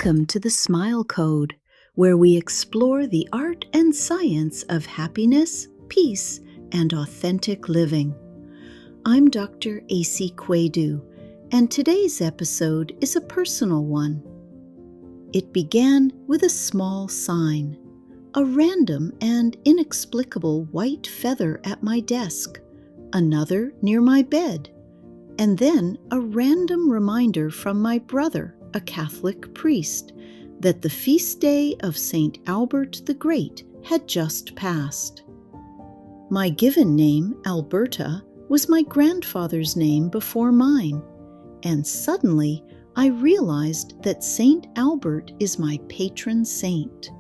Welcome to the Smile Code, where we explore the art and science of happiness, peace, and authentic living. I'm Dr. A.C. Quaidu, and today's episode is a personal one. It began with a small sign, a random and inexplicable white feather at my desk, another near my bed, and then a random reminder from my brother, a Catholic priest, that the feast day of St. Albert the Great had just passed. My given name, Alberta, was my grandfather's name before mine, and suddenly I realized that St. Albert is my patron saint.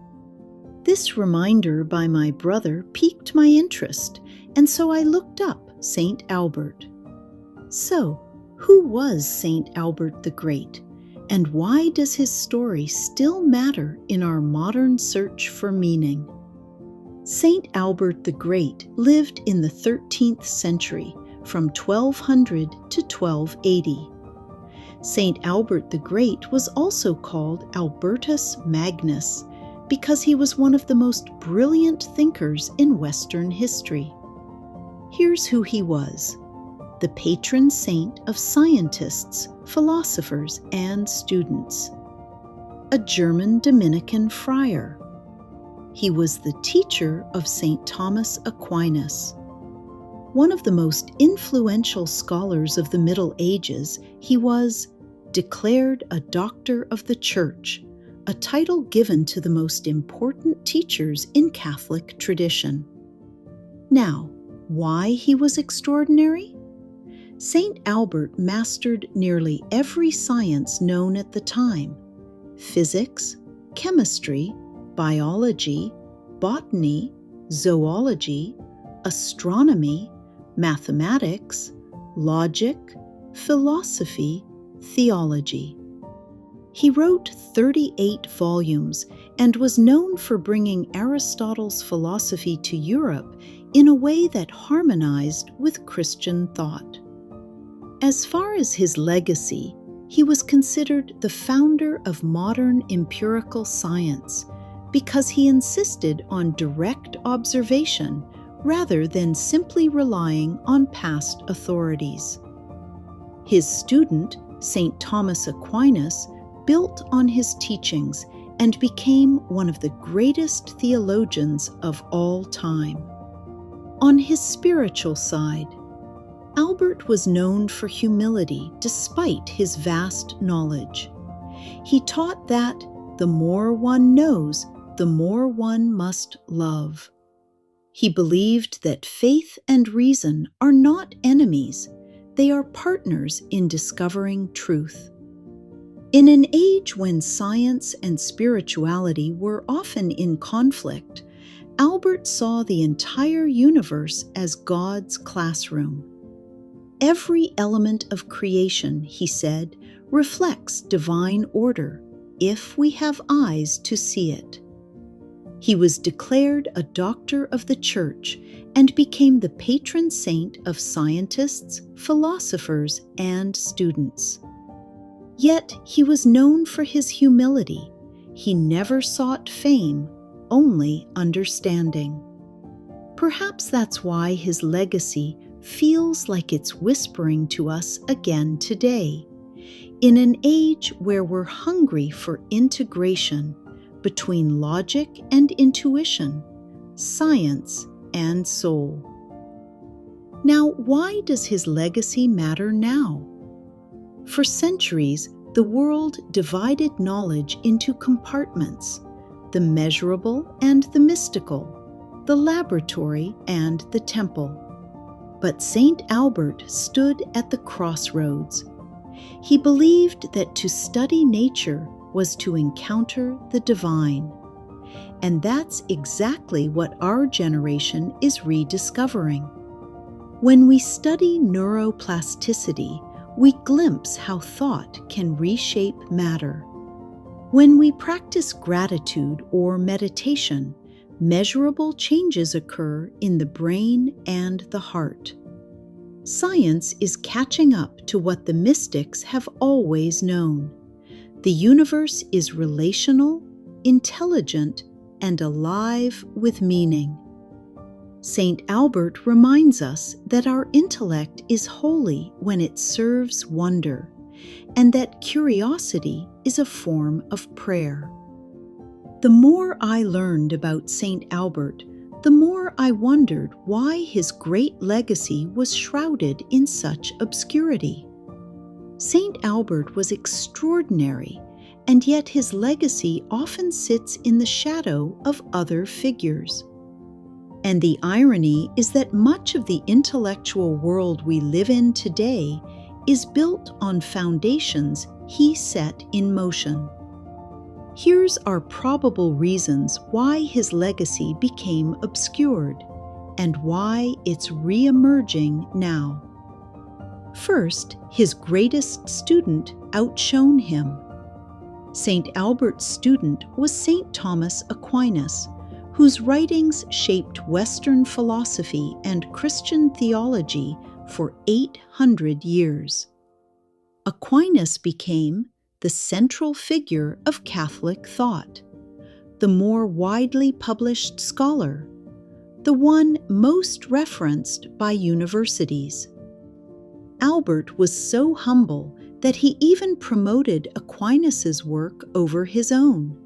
This reminder by my brother piqued my interest, and so I looked up St. Albert. So, who was St. Albert the Great? And why does his story still matter in our modern search for meaning? St. Albert the Great lived in the 13th century, from 1200 to 1280. St. Albert the Great was also called Albertus Magnus because he was one of the most brilliant thinkers in Western history. Here's who he was: the patron saint of scientists, philosophers, and students. A German Dominican friar. He was the teacher of St. Thomas Aquinas. One of the most influential scholars of the Middle Ages, he was declared a doctor of the Church, a title given to the most important teachers in Catholic tradition. Now, why he was extraordinary? St. Albert mastered nearly every science known at the time: physics, chemistry, biology, botany, zoology, astronomy, mathematics, logic, philosophy, theology. He wrote 38 volumes and was known for bringing Aristotle's philosophy to Europe in a way that harmonized with Christian thought. As far as his legacy, he was considered the founder of modern empirical science because he insisted on direct observation rather than simply relying on past authorities. His student, St. Thomas Aquinas, built on his teachings and became one of the greatest theologians of all time. On his spiritual side, Albert was known for humility despite his vast knowledge. He taught that the more one knows, the more one must love. He believed that faith and reason are not enemies, they are partners in discovering truth. In an age when science and spirituality were often in conflict, Albert saw the entire universe as God's classroom. Every element of creation, he said, reflects divine order if we have eyes to see it. He was declared a doctor of the Church and became the patron saint of scientists, philosophers, and students. Yet he was known for his humility. He never sought fame, only understanding. Perhaps that's why his legacy feels like it's whispering to us again today, in an age where we're hungry for integration between logic and intuition, science and soul. Now, why does his legacy matter now? For centuries, the world divided knowledge into compartments: the measurable and the mystical, the laboratory and the temple. But St. Albert stood at the crossroads. He believed that to study nature was to encounter the divine. And that's exactly what our generation is rediscovering. When we study neuroplasticity, we glimpse how thought can reshape matter. When we practice gratitude or meditation, measurable changes occur in the brain and the heart. Science is catching up to what the mystics have always known. The universe is relational, intelligent, and alive with meaning. St. Albert reminds us that our intellect is holy when it serves wonder, and that curiosity is a form of prayer. The more I learned about St. Albert, the more I wondered why his great legacy was shrouded in such obscurity. St. Albert was extraordinary, and yet his legacy often sits in the shadow of other figures. And the irony is that much of the intellectual world we live in today is built on foundations he set in motion. Here's our probable reasons why his legacy became obscured and why it's re-emerging now. First, his greatest student outshone him. St. Albert's student was St. Thomas Aquinas, whose writings shaped Western philosophy and Christian theology for 800 years. Aquinas became the central figure of Catholic thought, the more widely published scholar, the one most referenced by universities. Albert was so humble that he even promoted Aquinas' work over his own.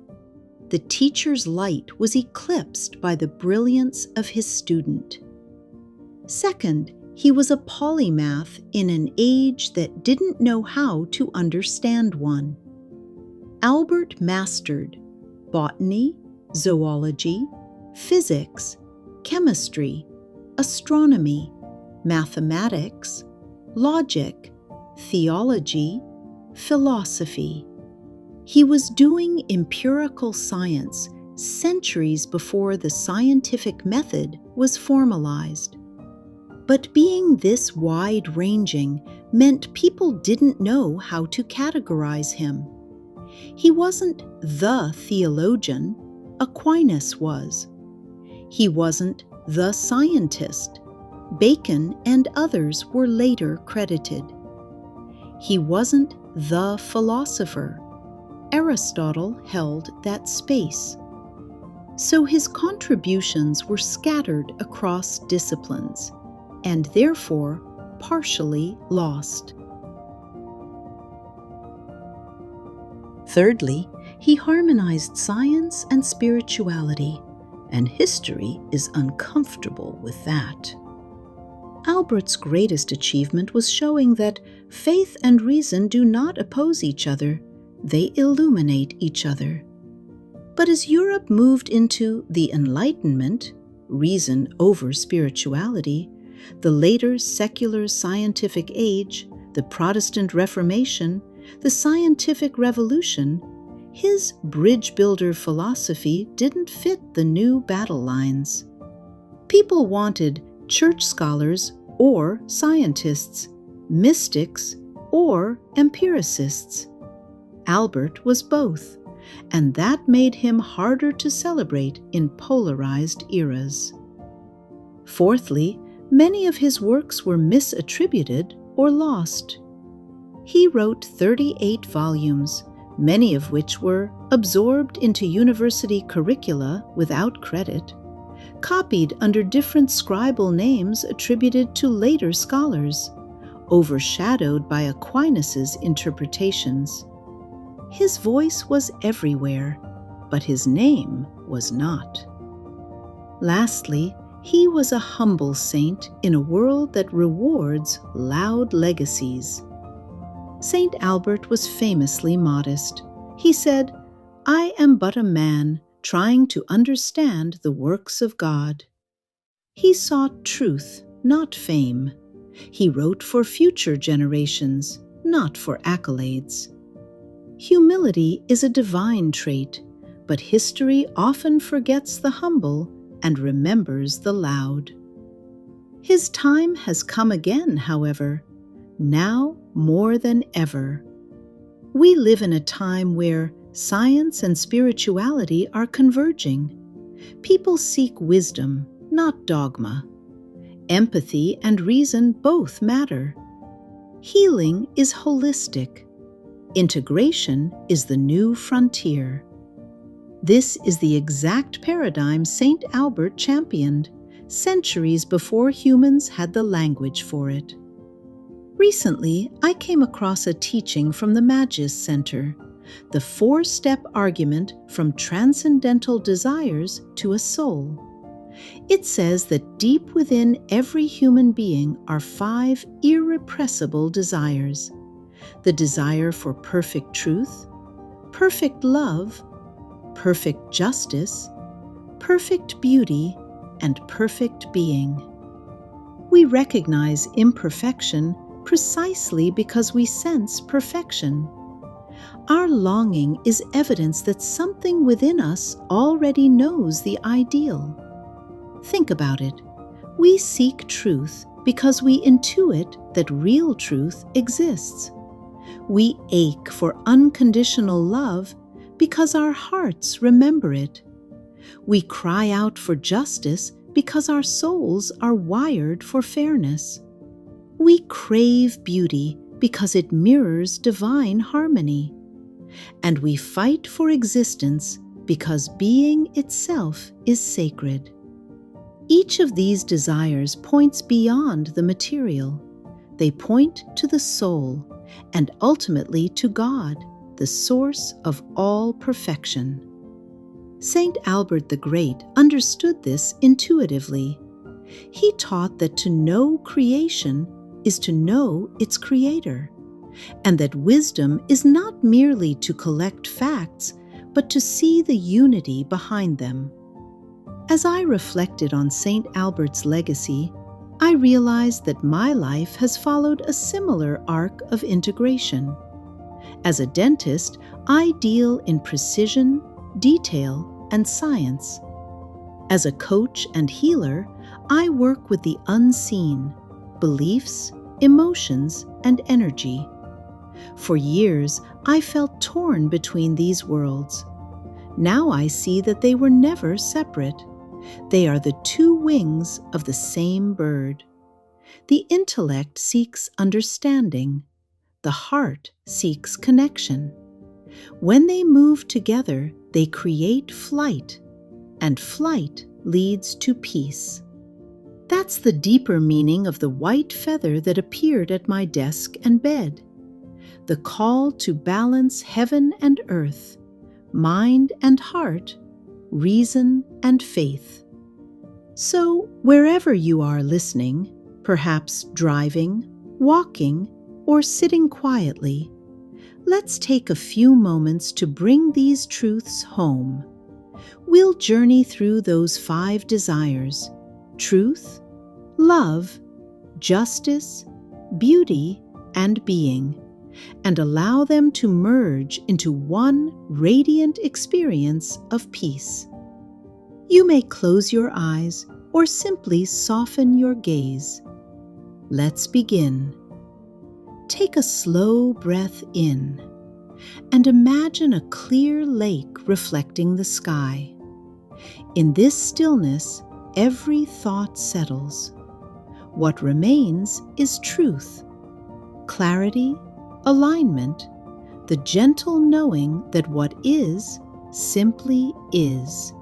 The teacher's light was eclipsed by the brilliance of his student. Second, he was a polymath in an age that didn't know how to understand one. Albert mastered botany, zoology, physics, chemistry, astronomy, mathematics, logic, theology, philosophy. He was doing empirical science centuries before the scientific method was formalized. But being this wide-ranging meant people didn't know how to categorize him. He wasn't the theologian, Aquinas was. He wasn't the scientist. Bacon and others were later credited. He wasn't the philosopher. Aristotle held that space. So his contributions were scattered across disciplines, and therefore partially lost. Thirdly, he harmonized science and spirituality, and history is uncomfortable with that. Albert's greatest achievement was showing that faith and reason do not oppose each other, they illuminate each other. But as Europe moved into the Enlightenment, reason over spirituality, the later secular scientific age, the Protestant Reformation, the scientific revolution, his bridge builder philosophy didn't fit the new battle lines. People wanted church scholars or scientists, mystics or empiricists. Albert was both, and that made him harder to celebrate in polarized eras. Fourthly, many of his works were misattributed or lost. He wrote 38 volumes, many of which were absorbed into university curricula without credit, copied under different scribal names attributed to later scholars, overshadowed by Aquinas' interpretations. His voice was everywhere, but his name was not. Lastly, he was a humble saint in a world that rewards loud legacies. St. Albert was famously modest. He said, "I am but a man trying to understand the works of God." He sought truth, not fame. He wrote for future generations, not for accolades. Humility is a divine trait, but history often forgets the humble and remembers the loud. His time has come again, however, now more than ever. We live in a time where science and spirituality are converging. People seek wisdom, not dogma. Empathy and reason both matter. Healing is holistic. Integration is the new frontier. This is the exact paradigm St. Albert championed, centuries before humans had the language for it. Recently, I came across a teaching from the Magis Center, the 4-step argument from transcendental desires to a soul. It says that deep within every human being are 5 irrepressible desires: the desire for perfect truth, perfect love, perfect justice, perfect beauty, and perfect being. We recognize imperfection precisely because we sense perfection. Our longing is evidence that something within us already knows the ideal. Think about it. We seek truth because we intuit that real truth exists. We ache for unconditional love because our hearts remember it. We cry out for justice because our souls are wired for fairness. We crave beauty because it mirrors divine harmony. And we fight for existence because being itself is sacred. Each of these desires points beyond the material. They point to the soul and ultimately to God, the source of all perfection. St. Albert the Great understood this intuitively. He taught that to know creation is to know its creator, and that wisdom is not merely to collect facts, but to see the unity behind them. As I reflected on St. Albert's legacy, I realized that my life has followed a similar arc of integration. As a dentist, I deal in precision, detail, and science. As a coach and healer, I work with the unseen, beliefs, emotions, and energy. For years, I felt torn between these worlds. Now I see that they were never separate. They are the 2 wings of the same bird. The intellect seeks understanding. The heart seeks connection. When they move together, they create flight, and flight leads to peace. That's the deeper meaning of the white feather that appeared at my desk and bed. The call to balance heaven and earth, mind and heart, reason and faith. So, wherever you are listening, perhaps driving, walking, or sitting quietly, let's take a few moments to bring these truths home. We'll journey through those 5 desires: truth, love, justice, beauty, and being, and allow them to merge into one radiant experience of peace. You may close your eyes or simply soften your gaze. Let's begin. Take a slow breath in and imagine a clear lake reflecting the sky. In this stillness, every thought settles. What remains is truth, clarity, alignment, the gentle knowing that what is simply is.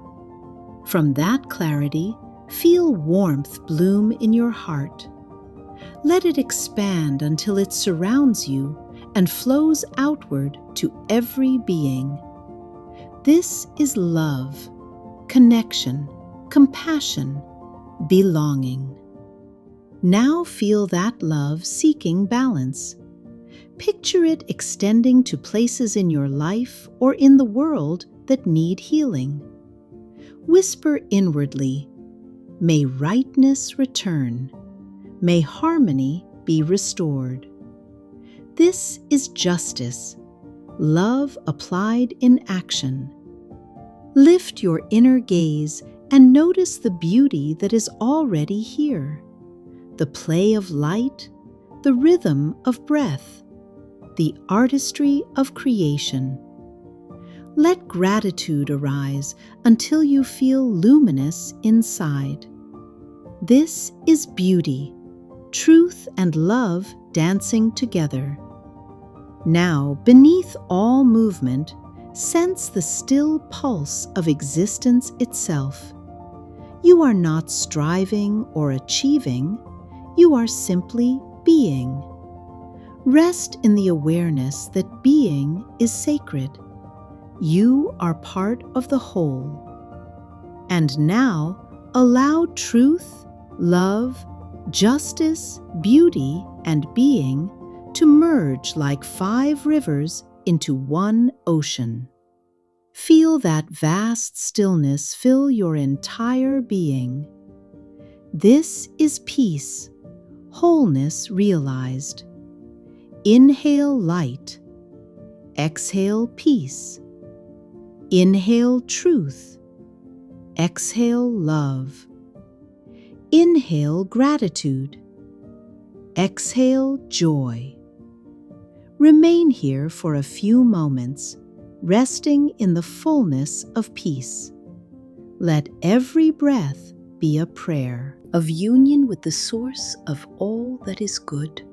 From that clarity, feel warmth bloom in your heart. Let it expand until it surrounds you and flows outward to every being. This is love, connection, compassion, belonging. Now feel that love seeking balance. Picture it extending to places in your life or in the world that need healing. Whisper inwardly, "May rightness return. May harmony be restored." This is justice, love applied in action. Lift your inner gaze and notice the beauty that is already here. The play of light, the rhythm of breath, the artistry of creation. Let gratitude arise until you feel luminous inside. This is beauty, truth and love dancing together. Now, beneath all movement, sense the still pulse of existence itself. You are not striving or achieving, you are simply being. Rest in the awareness that being is sacred. You are part of the whole. And now, allow truth, love, justice, beauty, and being to merge like 5 rivers into one ocean. Feel that vast stillness fill your entire being. This is peace, wholeness realized. Inhale light. Exhale peace. Inhale truth. Exhale love. Inhale gratitude. Exhale joy. Remain here for a few moments, resting in the fullness of peace. Let every breath be a prayer of union with the source of all that is good.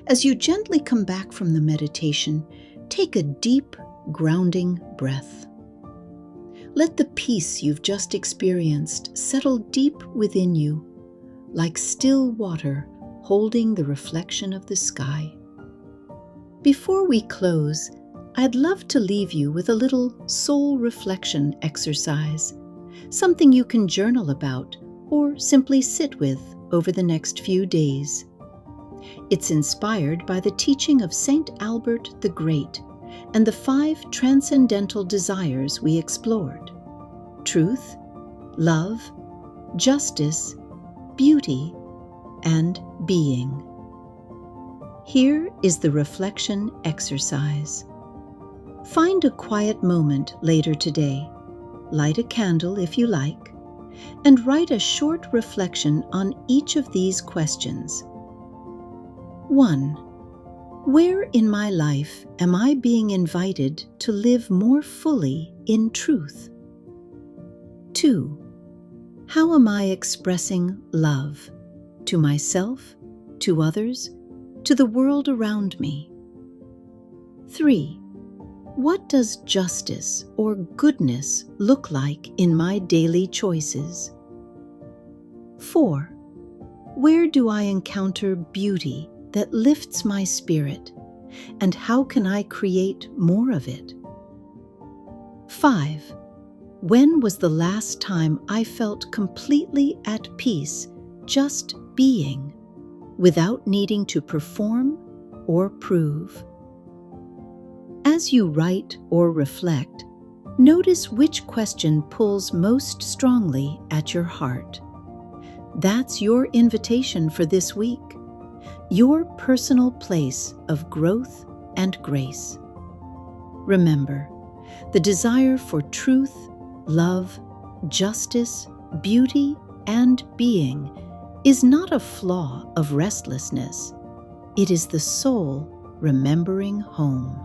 As you gently come back from the meditation, take a deep, grounding breath. Let the peace you've just experienced settle deep within you, like still water holding the reflection of the sky. Before we close, I'd love to leave you with a little soul reflection exercise, something you can journal about or simply sit with over the next few days. It's inspired by the teaching of Saint Albert the Great and the 5 transcendental desires we explored: truth, love, justice, beauty, and being. Here is the reflection exercise. Find a quiet moment later today, light a candle if you like, and write a short reflection on each of these questions. 1. Where in my life am I being invited to live more fully in truth? 2. How am I expressing love to myself, to others, to the world around me? 3. What does justice or goodness look like in my daily choices? 4. Where do I encounter beauty that lifts my spirit, and how can I create more of it? 5. When was the last time I felt completely at peace just being, without needing to perform or prove? As you write or reflect, notice which question pulls most strongly at your heart. That's your invitation for this week, your personal place of growth and grace. Remember, the desire for truth, love, justice, beauty, and being is not a flaw of restlessness. It is the soul remembering home.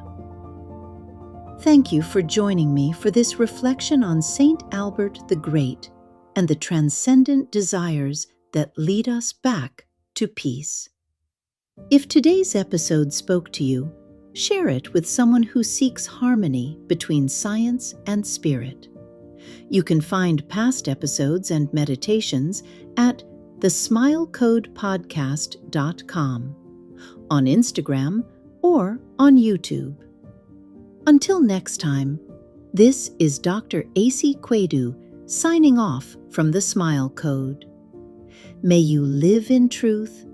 Thank you for joining me for this reflection on Saint Albert the Great and the transcendent desires that lead us back to peace. If today's episode spoke to you, share it with someone who seeks harmony between science and spirit. You can find past episodes and meditations at thesmilecodepodcast.com, on Instagram, or on YouTube. Until next time, this is Dr. A.C. Quaidu signing off from the Smile Code. May you live in truth,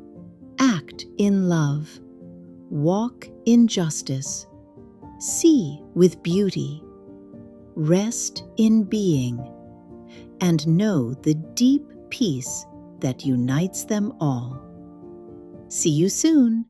act in love, walk in justice, see with beauty, rest in being, and know the deep peace that unites them all. See you soon.